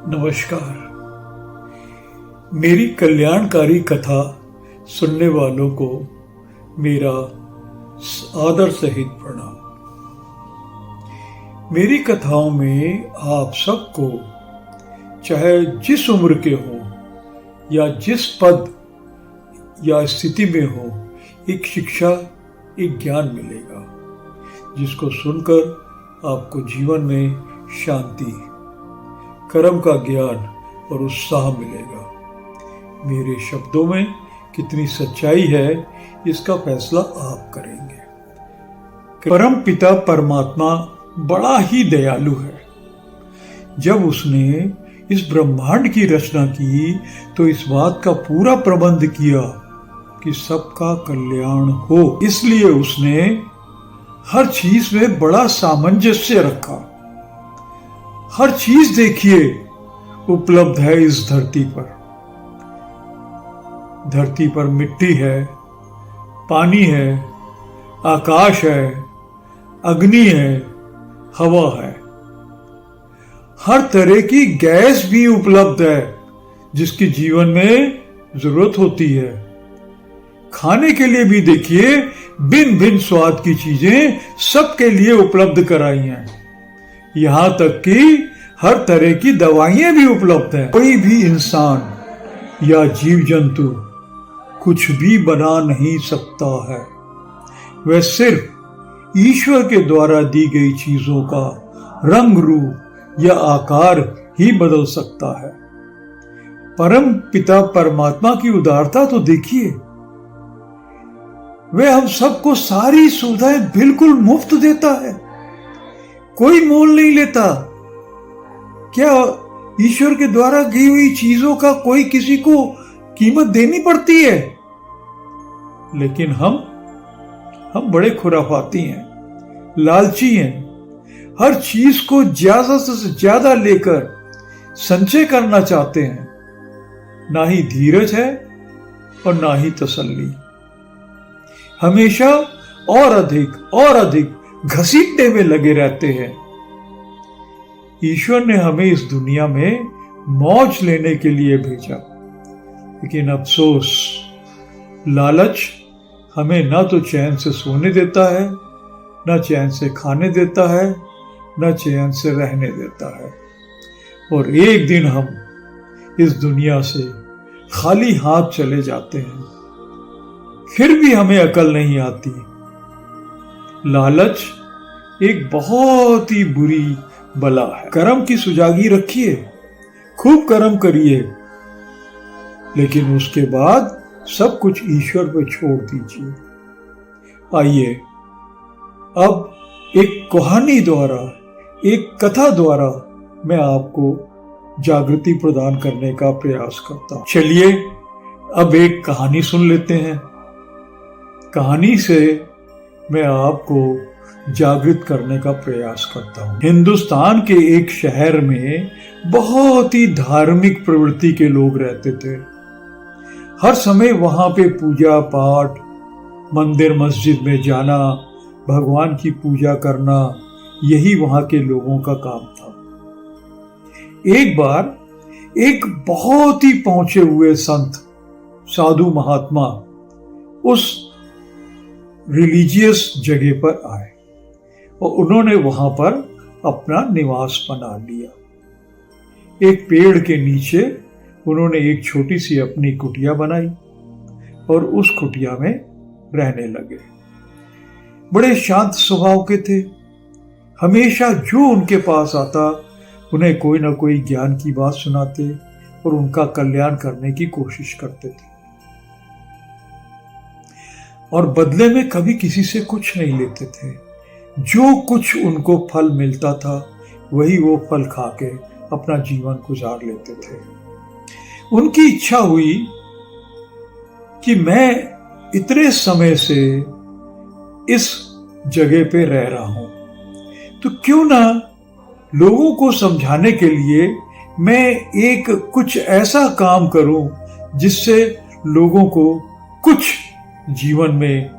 नमस्कार। मेरी कल्याणकारी कथा सुनने वालों को मेरा आदर सहित प्रणाम। मेरी कथाओं में आप सबको चाहे जिस उम्र के हो या जिस पद या स्थिति में हो, एक शिक्षा, एक ज्ञान मिलेगा जिसको सुनकर आपको जीवन में शांति, कर्म का ज्ञान और उत्साह मिलेगा। मेरे शब्दों में कितनी सच्चाई है इसका फैसला आप करेंगे। परम पिता परमात्मा बड़ा ही दयालु है। जब उसने इस ब्रह्मांड की रचना की तो इस बात का पूरा प्रबंध किया कि सबका कल्याण हो। इसलिए उसने हर चीज में बड़ा सामंजस्य रखा। हर चीज देखिए उपलब्ध है इस धरती पर। धरती पर मिट्टी है, पानी है, आकाश है, अग्नि है, हवा है। हर तरह की गैस भी उपलब्ध है जिसकी जीवन में जरूरत होती है। खाने के लिए भी देखिए भिन्न भिन्न स्वाद की चीजें सबके लिए उपलब्ध कराई हैं। यहां तक कि हर तरह की दवाइयां भी उपलब्ध हैं। कोई भी इंसान या जीव जंतु कुछ भी बना नहीं सकता है। वह सिर्फ ईश्वर के द्वारा दी गई चीजों का रंग रूप या आकार ही बदल सकता है। परम पिता परमात्मा की उदारता तो देखिए। वह हम सबको सारी सुविधाएं बिल्कुल मुफ्त देता है, कोई मोल नहीं लेता। क्या ईश्वर के द्वारा दी हुई चीजों का कोई किसी को कीमत देनी पड़ती है? लेकिन हम बड़े खुराफाती हैं, लालची हैं। हर चीज को ज्यादा से ज्यादा लेकर संचय करना चाहते हैं। ना ही धीरज है और ना ही तसल्ली। हमेशा और अधिक घसीटने में लगे रहते हैं। ईश्वर ने हमें इस दुनिया में मौज लेने के लिए भेजा, लेकिन अफसोस, लालच हमें ना तो चैन से सोने देता है, ना चैन से खाने देता है, ना चैन से रहने देता है। और एक दिन हम इस दुनिया से खाली हाथ चले जाते हैं। फिर भी हमें अकल नहीं आती। लालच एक बहुत ही बुरी बला है। कर्म की सुजागी रखिए, खूब कर्म करिए, लेकिन उसके बाद सब कुछ ईश्वर पर छोड़ दीजिए। आइए अब एक कहानी द्वारा, एक कथा द्वारा मैं आपको जागृति प्रदान करने का प्रयास करता हूं। चलिए अब एक कहानी सुन लेते हैं। कहानी से मैं आपको जागृत करने का प्रयास करता हूं। हिंदुस्तान के एक शहर में बहुत ही धार्मिक प्रवृत्ति के लोग रहते थे। हर समय वहां पे पूजा पाठ, मंदिर मस्जिद में जाना, भगवान की पूजा करना, यही वहां के लोगों का काम था। एक बार एक बहुत ही पहुंचे हुए संत, साधु महात्मा उस रिलीजियस जगह पर आए और उन्होंने वहां पर अपना निवास बना लिया। एक पेड़ के नीचे उन्होंने एक छोटी सी अपनी कुटिया बनाई और उस कुटिया में रहने लगे। बड़े शांत स्वभाव के थे। हमेशा जो उनके पास आता उन्हें कोई ना कोई ज्ञान की बात सुनाते और उनका कल्याण करने की कोशिश करते थे, और बदले में कभी किसी से कुछ नहीं लेते थे। जो कुछ उनको फल मिलता था वही वो फल खाके अपना जीवन गुजार लेते थे। उनकी इच्छा हुई कि मैं इतने समय से इस जगह पे रह रहा हूं, तो क्यों ना लोगों को समझाने के लिए मैं एक कुछ ऐसा काम करूं जिससे लोगों को कुछ जीवन में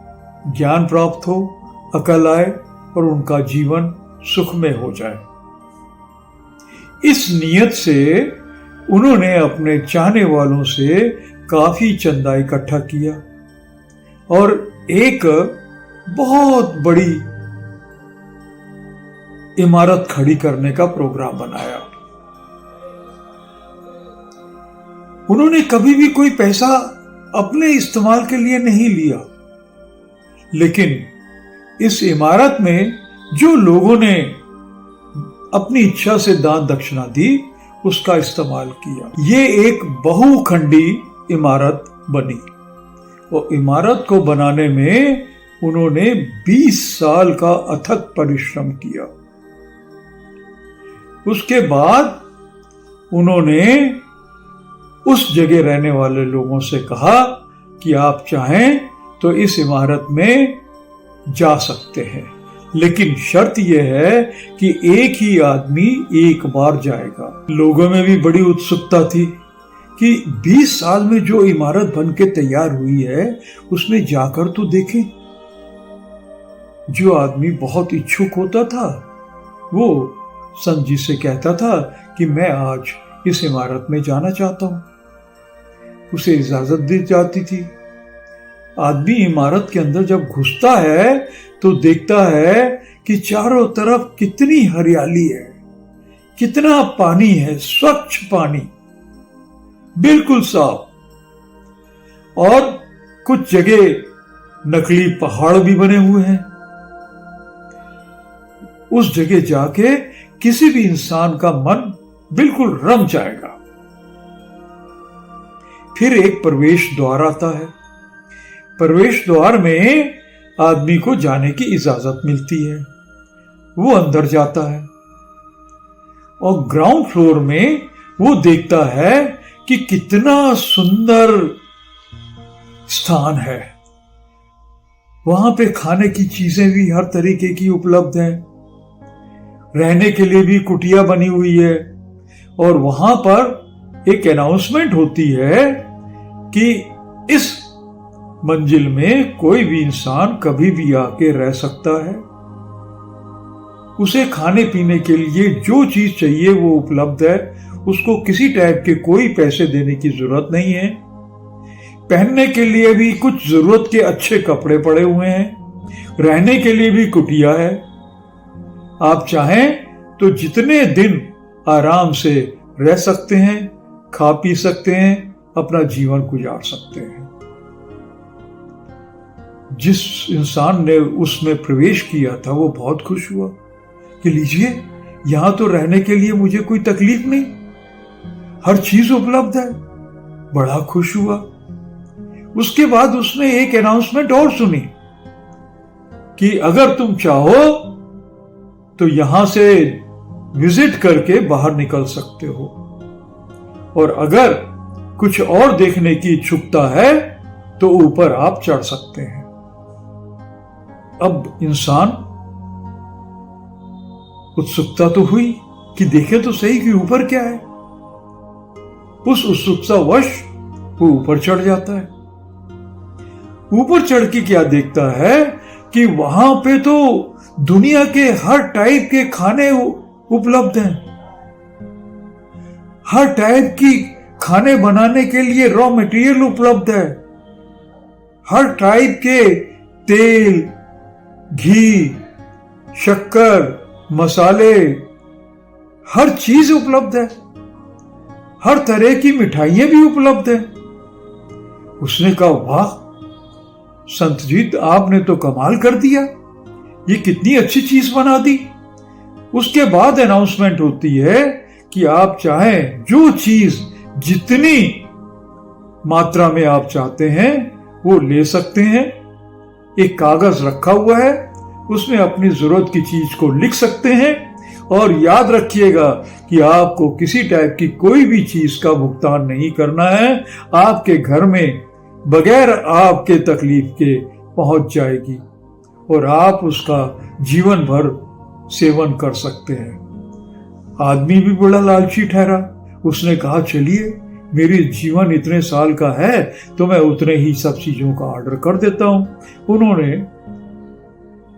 ज्ञान प्राप्त हो, अकल आए और उनका जीवन सुखमय हो जाए। इस नियत से उन्होंने अपने चाहने वालों से काफी चंदा इकट्ठा किया और एक बहुत बड़ी इमारत खड़ी करने का प्रोग्राम बनाया। उन्होंने कभी भी कोई पैसा अपने इस्तेमाल के लिए नहीं लिया, लेकिन इस इमारत में जो लोगों ने अपनी इच्छा से दान दक्षिणा दी उसका इस्तेमाल किया। ये एक बहुखंडी इमारत बनी और इमारत को बनाने में उन्होंने 20 साल का अथक परिश्रम किया। उसके बाद उन्होंने उस जगह रहने वाले लोगों से कहा कि आप चाहें तो इस इमारत में जा सकते हैं, लेकिन शर्त यह है कि एक ही आदमी एक बार जाएगा। लोगों में भी बड़ी उत्सुकता थी कि 20 साल में जो इमारत बन के तैयार हुई है उसमें जाकर तो देखें। जो आदमी बहुत इच्छुक होता था वो संत जी से कहता था कि मैं आज इस इमारत में जाना चाहता हूं। उसे इजाजत दी जाती थी। आदमी इमारत के अंदर जब घुसता है तो देखता है कि चारों तरफ कितनी हरियाली है, कितना पानी है, स्वच्छ पानी, बिल्कुल साफ, और कुछ जगह नकली पहाड़ भी बने हुए हैं। उस जगह जाके किसी भी इंसान का मन बिल्कुल रम जाएगा। फिर एक प्रवेश द्वार आता है। प्रवेश द्वार में आदमी को जाने की इजाजत मिलती है। वो अंदर जाता है और ग्राउंड फ्लोर में वो देखता है कि कितना सुंदर स्थान है। वहां पे खाने की चीजें भी हर तरीके की उपलब्ध हैं, रहने के लिए भी कुटिया बनी हुई है, और वहां पर एक अनाउंसमेंट होती है कि इस मंजिल में कोई भी इंसान कभी भी आके रह सकता है। उसे खाने पीने के लिए जो चीज चाहिए वो उपलब्ध है। उसको किसी टाइप के कोई पैसे देने की जरूरत नहीं है। पहनने के लिए भी कुछ जरूरत के अच्छे कपड़े पड़े हुए हैं। रहने के लिए भी कुटिया है। आप चाहें तो जितने दिन आराम से रह सकते हैं, खा पी सकते हैं, अपना जीवन गुजार सकते हैं। जिस इंसान ने उसमें प्रवेश किया था वो बहुत खुश हुआ कि लीजिए, यहां तो रहने के लिए मुझे कोई तकलीफ नहीं, हर चीज उपलब्ध है। बड़ा खुश हुआ। उसके बाद उसने एक अनाउंसमेंट और सुनी कि अगर तुम चाहो तो यहां से विजिट करके बाहर निकल सकते हो, और अगर कुछ और देखने की इच्छुकता है तो ऊपर आप चढ़ सकते हैं। अब इंसान उत्सुकता तो हुई कि देखे तो सही कि ऊपर क्या है। उस उत्सुकतावश वो ऊपर चढ़ जाता है। ऊपर चढ़ के क्या देखता है कि वहां पे तो दुनिया के हर टाइप के खाने उपलब्ध हैं। हर टाइप की खाने बनाने के लिए रॉ मटेरियल उपलब्ध है। हर टाइप के तेल, घी, शक्कर, मसाले, हर चीज उपलब्ध है। हर तरह की मिठाइयां भी उपलब्ध है। उसने कहा, वाह संत जी, आपने तो कमाल कर दिया, ये कितनी अच्छी चीज बना दी। उसके बाद अनाउंसमेंट होती है कि आप चाहें जो चीज जितनी मात्रा में आप चाहते हैं वो ले सकते हैं। एक कागज रखा हुआ है, उसमें अपनी जरूरत की चीज को लिख सकते हैं, और याद रखिएगा कि आपको किसी टाइप की कोई भी चीज का भुगतान नहीं करना है। आपके घर में बगैर आपके तकलीफ के पहुंच जाएगी और आप उसका जीवन भर सेवन कर सकते हैं। आदमी भी बड़ा लालची ठहरा। उसने कहा, चलिए, मेरी जीवन इतने साल का है तो मैं उतने ही सब चीजों का ऑर्डर कर देता हूं। उन्होंने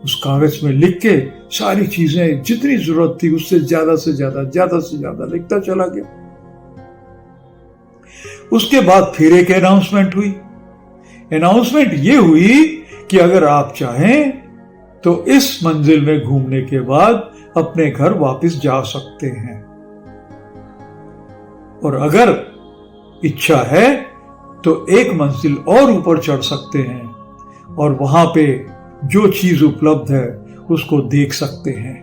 उस कागज में लिख के सारी चीजें जितनी जरूरत थी उससे ज्यादा से ज्यादा लिखता चला गया। उसके बाद फिर एक अनाउंसमेंट हुई। अनाउंसमेंट ये हुई कि अगर आप चाहें तो इस मंजिल में घूमने के बाद अपने घर वापस जा सकते हैं, और अगर इच्छा है तो एक मंजिल और ऊपर चढ़ सकते हैं और वहां पे जो चीज उपलब्ध है उसको देख सकते हैं।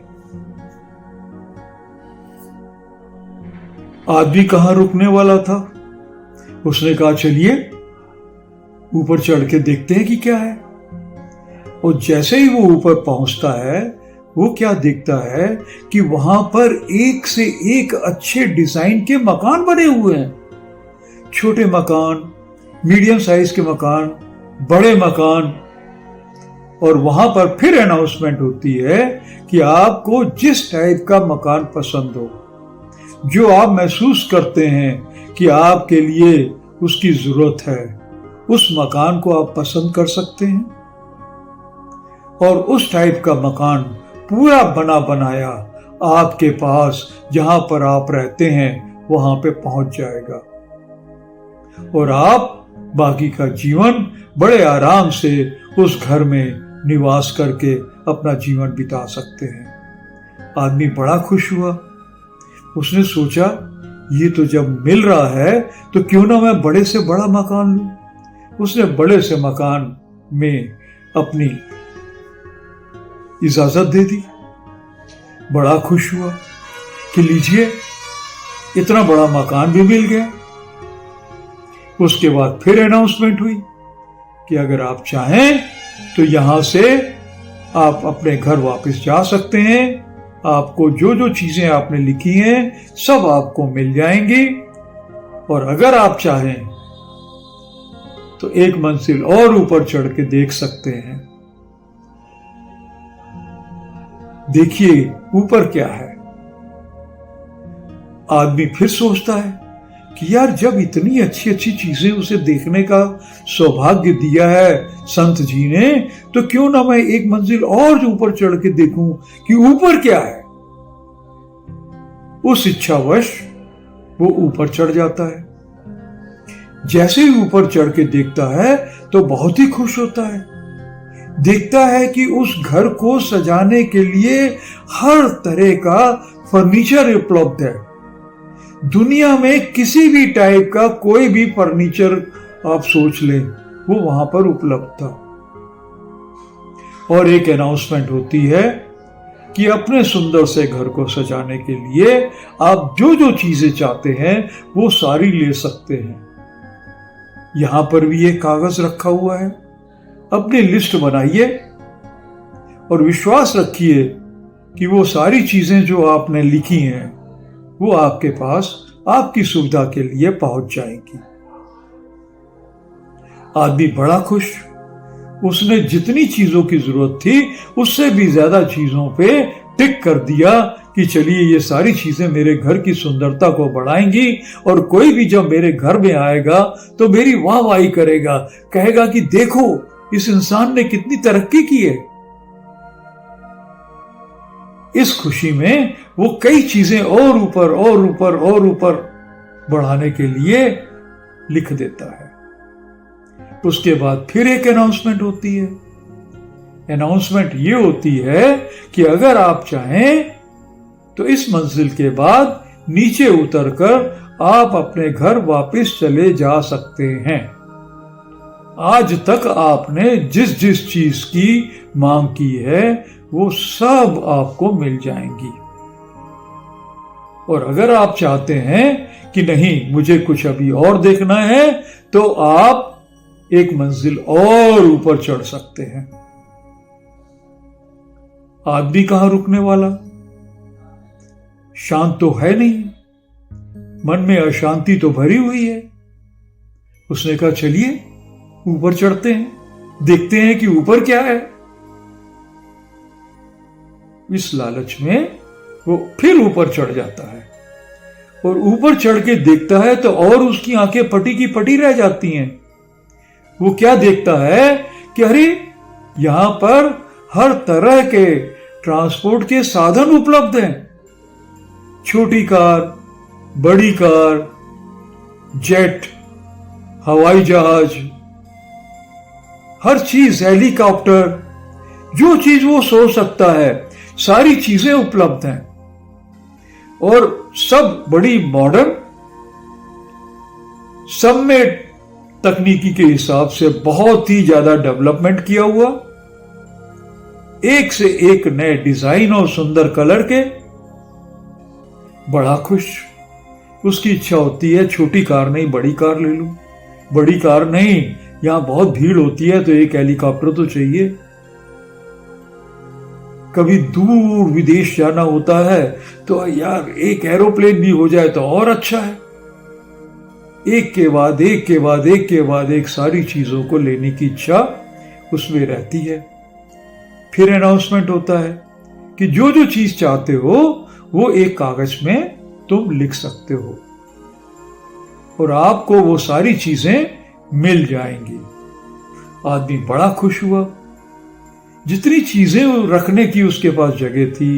आदमी कहां रुकने वाला था? उसने कहा चलिए ऊपर चढ़ के देखते हैं कि क्या है। और जैसे ही वो ऊपर पहुंचता है वो क्या देखता है कि वहां पर एक से एक अच्छे डिजाइन के मकान बने हुए हैं। छोटे मकान, मीडियम साइज के मकान, बड़े मकान। और वहां पर फिर अनाउंसमेंट होती है कि आपको जिस टाइप का मकान पसंद हो, जो आप महसूस करते हैं कि आपके लिए उसकी जरूरत है, उस मकान को आप पसंद कर सकते हैं और उस टाइप का मकान पूरा बना बनाया आपके पास जहां पर आप रहते हैं वहां पे पहुंच जाएगा और आप बाकी का जीवन बड़े आराम से उस घर में निवास करके अपना जीवन बिता सकते हैं। आदमी बड़ा खुश हुआ। उसने सोचा ये तो जब मिल रहा है तो क्यों ना मैं बड़े से बड़ा मकान लूं। उसने बड़े से मकान में अपनी इजाजत दे दी। बड़ा खुश हुआ कि लीजिए इतना बड़ा मकान भी मिल गया। उसके बाद फिर अनाउंसमेंट हुई कि अगर आप चाहें तो यहां से आप अपने घर वापस जा सकते हैं। आपको जो जो चीजें आपने लिखी हैं सब आपको मिल जाएंगी और अगर आप चाहें तो एक मंजिल और ऊपर चढ़ के देख सकते हैं। देखिए ऊपर क्या है। आदमी फिर सोचता है कि यार जब इतनी अच्छी अच्छी चीजें उसे देखने का सौभाग्य दिया है संत जी ने, तो क्यों ना मैं एक मंजिल और ऊपर चढ़ के देखूं कि ऊपर क्या है। उस इच्छावश वो ऊपर चढ़ जाता है। जैसे ही ऊपर चढ़ के देखता है तो बहुत ही खुश होता है। देखता है कि उस घर को सजाने के लिए हर तरह का फर्नीचर उपलब्ध है। दुनिया में किसी भी टाइप का कोई भी फर्नीचर आप सोच लें वो वहां पर उपलब्ध था। और एक अनाउंसमेंट होती है कि अपने सुंदर से घर को सजाने के लिए आप जो जो चीजें चाहते हैं वो सारी ले सकते हैं। यहां पर भी एक कागज रखा हुआ है। अपनी लिस्ट बनाइए और विश्वास रखिए कि वो सारी चीजें जो आपने लिखी हैं वो आपके पास आपकी सुविधा के लिए पहुंच जाएंगी। आदमी बड़ा खुश। उसने जितनी चीजों की जरूरत थी उससे भी ज्यादा चीजों पे टिक कर दिया कि चलिए ये सारी चीजें मेरे घर की सुंदरता को बढ़ाएंगी और कोई भी जब मेरे घर में आएगा तो मेरी वाहवाही करेगा, कहेगा कि देखो इस इंसान ने कितनी तरक्की की है। इस खुशी में वो कई चीजें और ऊपर और ऊपर और ऊपर बढ़ाने के लिए लिख देता है। उसके बाद फिर एक अनाउंसमेंट होती है। अनाउंसमेंट ये होती है कि अगर आप चाहें तो इस मंजिल के बाद नीचे उतरकर आप अपने घर वापस चले जा सकते हैं। आज तक आपने जिस जिस चीज की मांग की है वो सब आपको मिल जाएंगी। और अगर आप चाहते हैं कि नहीं मुझे कुछ अभी और देखना है तो आप एक मंजिल और ऊपर चढ़ सकते हैं। आदमी कहां रुकने वाला? शांत तो है नहीं, मन में अशांति तो भरी हुई है। उसने कहा चलिए ऊपर चढ़ते हैं, देखते हैं कि ऊपर क्या है। इस लालच में वो फिर ऊपर चढ़ जाता है और ऊपर चढ़ के देखता है तो और उसकी आंखें पटी की पटी रह जाती हैं। वो क्या देखता है कि अरे यहां पर हर तरह के ट्रांसपोर्ट के साधन उपलब्ध हैं। छोटी कार, बड़ी कार, जेट, हवाई जहाज, हर चीज, हेलीकॉप्टर, जो चीज वो सोच सकता है सारी चीजें उपलब्ध हैं और सब बड़ी मॉडर्न, सब में तकनीकी के हिसाब से बहुत ही ज्यादा डेवलपमेंट किया हुआ, एक से एक नए डिजाइन और सुंदर कलर के। बड़ा खुश। उसकी इच्छा होती है छोटी कार नहीं बड़ी कार ले लूं, बड़ी कार नहीं, यहां बहुत भीड़ होती है तो एक हेलीकॉप्टर तो चाहिए। कभी दूर विदेश जाना होता है तो यार एक एरोप्लेन भी हो जाए तो और अच्छा है। एक के बाद एक के बाद एक के बाद एक सारी चीजों को लेने की इच्छा उसमें रहती है। फिर अनाउंसमेंट होता है कि जो जो चीज चाहते हो वो एक कागज में तुम लिख सकते हो और आपको वो सारी चीजें मिल जाएंगी। आदमी बड़ा खुश हुआ। जितनी चीजें रखने की उसके पास जगह थी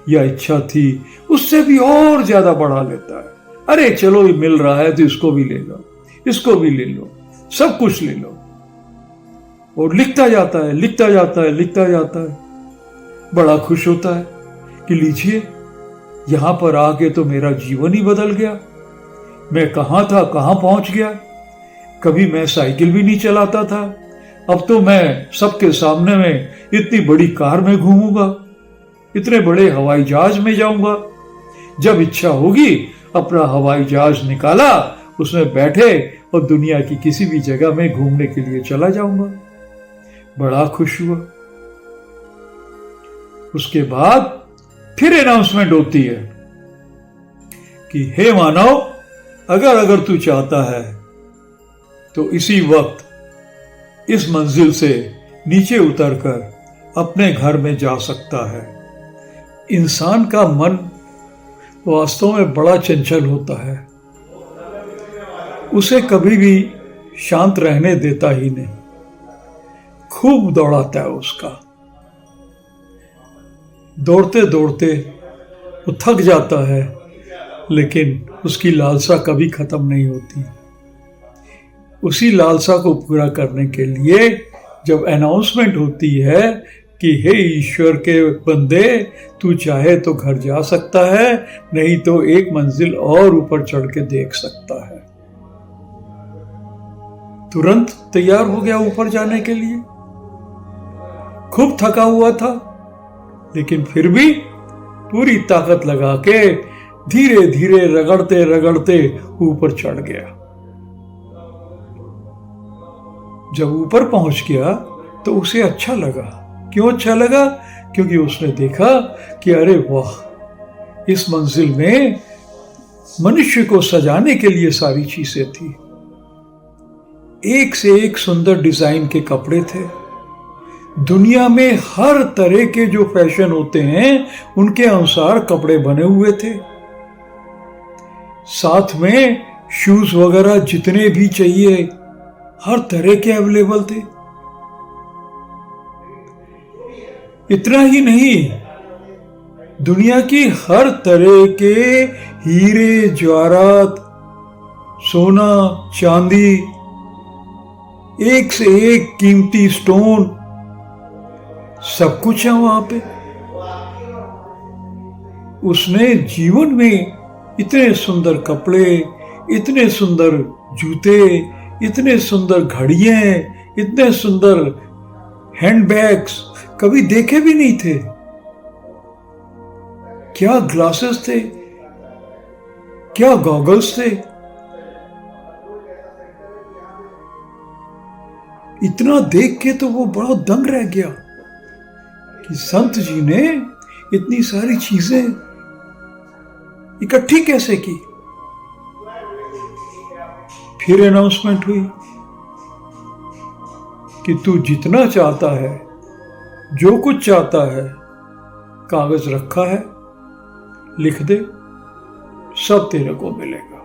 या इच्छा थी उससे भी और ज्यादा बढ़ा लेता है। अरे चलो ये मिल रहा है तो इसको भी ले लो, इसको भी ले लो, सब कुछ ले लो, और लिखता जाता है, लिखता जाता है, लिखता जाता है। बड़ा खुश होता है कि लीजिए यहां पर आके तो मेरा जीवन ही बदल गया। मैं कहां था कहां पहुंच गया। कभी मैं साइकिल भी नहीं चलाता था, अब तो मैं सबके सामने में इतनी बड़ी कार में घूमूंगा, इतने बड़े हवाई जहाज में जाऊंगा। जब इच्छा होगी अपना हवाई जहाज निकाला, उसमें बैठे और दुनिया की किसी भी जगह में घूमने के लिए चला जाऊंगा। बड़ा खुश हुआ। उसके बाद फिर अनाउंसमेंट होती है कि हे मानव, अगर तू चाहता है तो इसी वक्त इस मंजिल से नीचे उतरकर अपने घर में जा सकता है। इंसान का मन वास्तव में बड़ा चंचल होता है, उसे कभी भी शांत रहने देता ही नहीं, खूब दौड़ाता है उसका। दौड़ते दौड़ते वो थक जाता है, लेकिन उसकी लालसा कभी खत्म नहीं होती। उसी लालसा को पूरा करने के लिए जब अनाउंसमेंट होती है कि हे ईश्वर के बंदे, तू चाहे तो घर जा सकता है, नहीं तो एक मंजिल और ऊपर चढ़ के देख सकता है। तुरंत तैयार हो गया ऊपर जाने के लिए। खूब थका हुआ था, लेकिन फिर भी पूरी ताकत लगा के धीरे धीरे रगड़ते रगड़ते ऊपर चढ़ गया। जब ऊपर पहुंच गया तो उसे अच्छा लगा। क्यों अच्छा लगा? क्योंकि उसने देखा कि अरे वाह, इस मंजिल में मनुष्य को सजाने के लिए सारी चीजें थी। एक से एक सुंदर डिजाइन के कपड़े थे। दुनिया में हर तरह के जो फैशन होते हैं उनके अनुसार कपड़े बने हुए थे। साथ में शूज वगैरह जितने भी चाहिए हर तरह के अवेलेबल थे। इतना ही नहीं, दुनिया की हर तरह के हीरे जवाहरात, सोना, चांदी, एक से एक कीमती स्टोन, सब कुछ है वहां पे। उसने जीवन में इतने सुंदर कपड़े, इतने सुंदर जूते, इतने सुंदर घड़ियां, इतने सुंदर हैंडबैग्स कभी देखे भी नहीं थे। क्या ग्लासेस थे, क्या गॉगल्स थे। इतना देख के तो वो बड़ा दंग रह गया कि संत जी ने इतनी सारी चीजें इकट्ठी कैसे की। फिर अनाउंसमेंट हुई कि तू जितना चाहता है, जो कुछ चाहता है, कागज रखा है, लिख दे, सब तेरे को मिलेगा।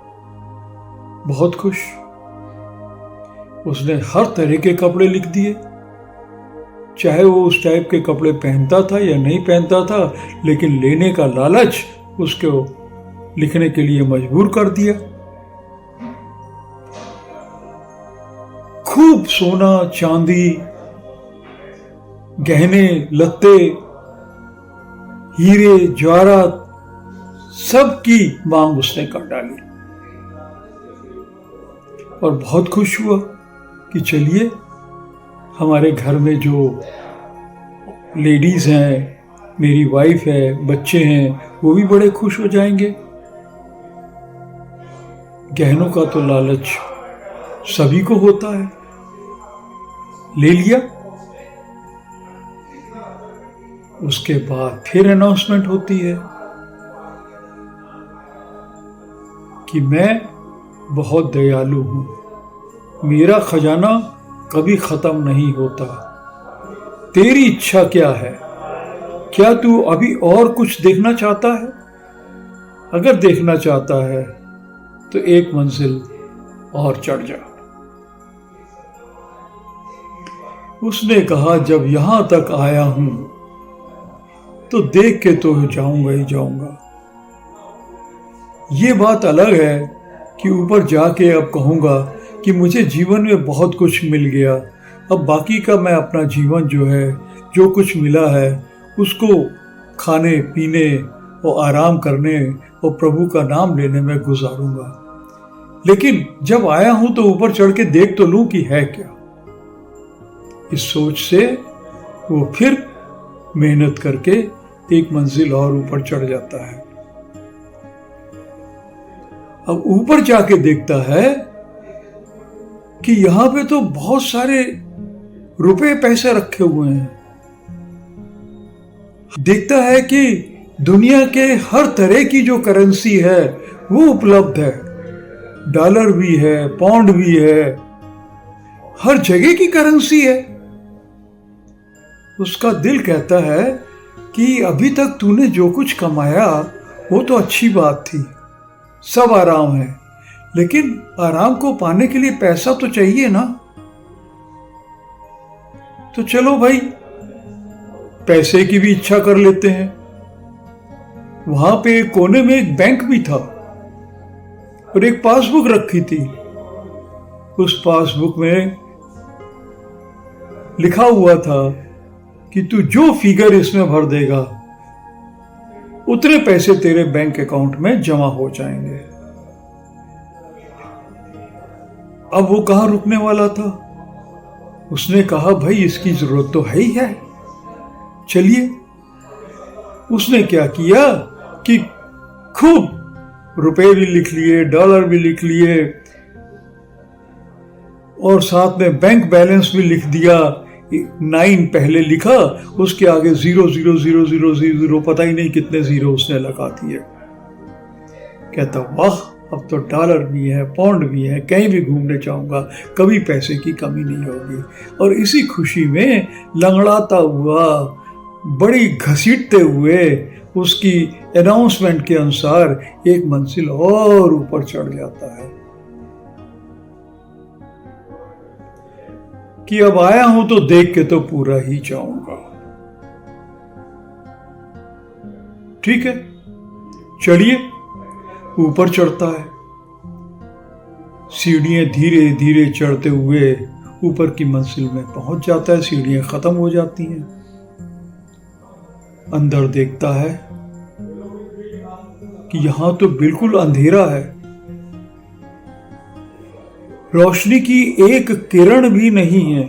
बहुत खुश। उसने हर तरह के कपड़े लिख दिए, चाहे वो उस टाइप के कपड़े पहनता था या नहीं पहनता था, लेकिन लेने का लालच उसको लिखने के लिए मजबूर कर दिया। खूब सोना चांदी, गहने लत्ते, हीरे जवाहरात सबकी मांग उसने कर डाली और बहुत खुश हुआ कि चलिए हमारे घर में जो लेडीज हैं, मेरी वाइफ है, बच्चे हैं, वो भी बड़े खुश हो जाएंगे। गहनों का तो लालच सभी को होता है। ले लिया। उसके बाद फिर अनाउंसमेंट होती है कि मैं बहुत दयालु हूं, मेरा खजाना कभी खत्म नहीं होता। तेरी इच्छा क्या है? क्या तू अभी और कुछ देखना चाहता है? अगर देखना चाहता है तो एक मंजिल और चढ़ जा। उसने कहा, जब यहां तक आया हूं तो देख के तो जाऊंगा ही जाऊंगा। ये बात अलग है कि ऊपर जाके अब कहूंगा कि मुझे जीवन में बहुत कुछ मिल गया, अब बाकी का मैं अपना जीवन जो है, जो कुछ मिला है, उसको खाने पीने और आराम करने और प्रभु का नाम लेने में गुजारूंगा। लेकिन जब आया हूं तो ऊपर चढ़ के देख तो लूं कि है क्या। इस सोच से वो फिर मेहनत करके एक मंजिल और ऊपर चढ़ जाता है। अब ऊपर जाके देखता है कि यहां पे तो बहुत सारे रुपए पैसे रखे हुए हैं। देखता है कि दुनिया के हर तरह की जो करेंसी है वो उपलब्ध है। डॉलर भी है, पाउंड भी है, हर जगह की करेंसी है। उसका दिल कहता है कि अभी तक तूने जो कुछ कमाया वो तो अच्छी बात थी, सब आराम है, लेकिन आराम को पाने के लिए पैसा तो चाहिए ना। तो चलो भाई, पैसे की भी इच्छा कर लेते हैं। वहां पे कोने में एक बैंक भी था और एक पासबुक रखी थी। उस पासबुक में लिखा हुआ था कि तू जो फिगर इसमें भर देगा उतने पैसे तेरे बैंक अकाउंट में जमा हो जाएंगे। अब वो कहां रुकने वाला था। उसने कहा, भाई इसकी जरूरत तो है ही है, चलिए। उसने क्या किया कि खूब रुपए भी लिख लिए, डॉलर भी लिख लिए और साथ में बैंक बैलेंस भी लिख दिया। 9 पहले लिखा, उसके आगे 0000000 पता ही नहीं कितने जीरो उसने लगा दिए। कहता, वाह, अब तो डॉलर भी है, पाउंड भी है, कहीं भी घूमने जाऊंगा, कभी पैसे की कमी नहीं होगी। और इसी खुशी में लंगड़ाता हुआ, बड़ी घसीटते हुए, उसकी अनाउंसमेंट के अनुसार एक मंजिल और ऊपर चढ़ जाता है कि अब आया हूं तो देख के तो पूरा ही जाऊंगा। ठीक है, चलिए। ऊपर चढ़ता है। सीढ़ियां धीरे धीरे चढ़ते हुए ऊपर की मंजिल में पहुंच जाता है। सीढ़ियां खत्म हो जाती हैं। अंदर देखता है कि यहां तो बिल्कुल अंधेरा है, रोशनी की एक किरण भी नहीं है,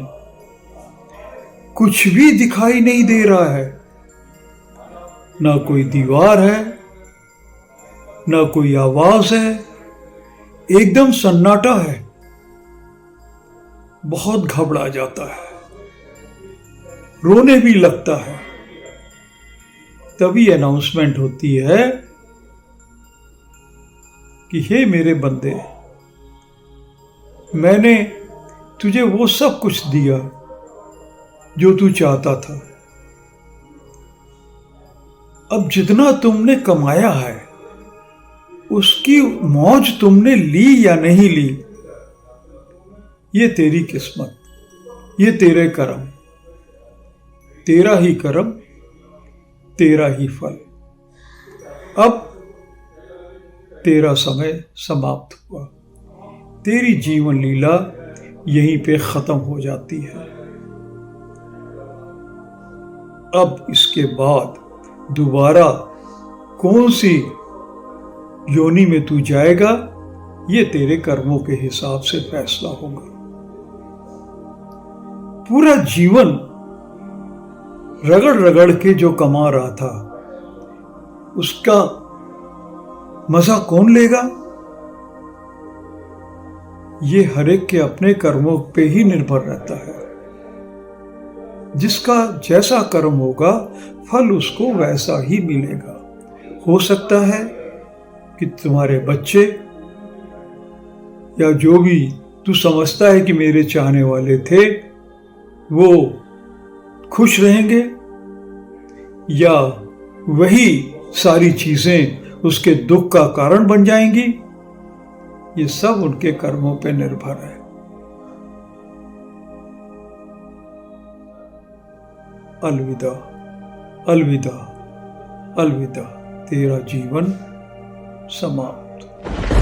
कुछ भी दिखाई नहीं दे रहा है। ना कोई दीवार है, ना कोई आवाज है, एकदम सन्नाटा है। बहुत घबरा जाता है, रोने भी लगता है। तभी अनाउंसमेंट होती है कि हे मेरे बंदे, मैंने तुझे वो सब कुछ दिया जो तू चाहता था। अब जितना तुमने कमाया है उसकी मौज तुमने ली या नहीं ली, ये तेरी किस्मत, ये तेरे कर्म। तेरा ही कर्म, तेरा ही फल। अब तेरा समय समाप्त हुआ। तेरी जीवन लीला यहीं पे खत्म हो जाती है। अब इसके बाद दोबारा कौन सी योनि में तू जाएगा, ये तेरे कर्मों के हिसाब से फैसला होगा। पूरा जीवन रगड़ रगड़ के जो कमा रहा था, उसका मजा कौन लेगा? ये हर एक के अपने कर्मों पे ही निर्भर रहता है। जिसका जैसा कर्म होगा, फल उसको वैसा ही मिलेगा। हो सकता है कि तुम्हारे बच्चे या जो भी तू समझता है कि मेरे चाहने वाले थे, वो खुश रहेंगे, या वही सारी चीजें उसके दुख का कारण बन जाएंगी। ये सब उनके कर्मों पे निर्भर है। अलविदा, अलविदा, अलविदा। तेरा जीवन समाप्त।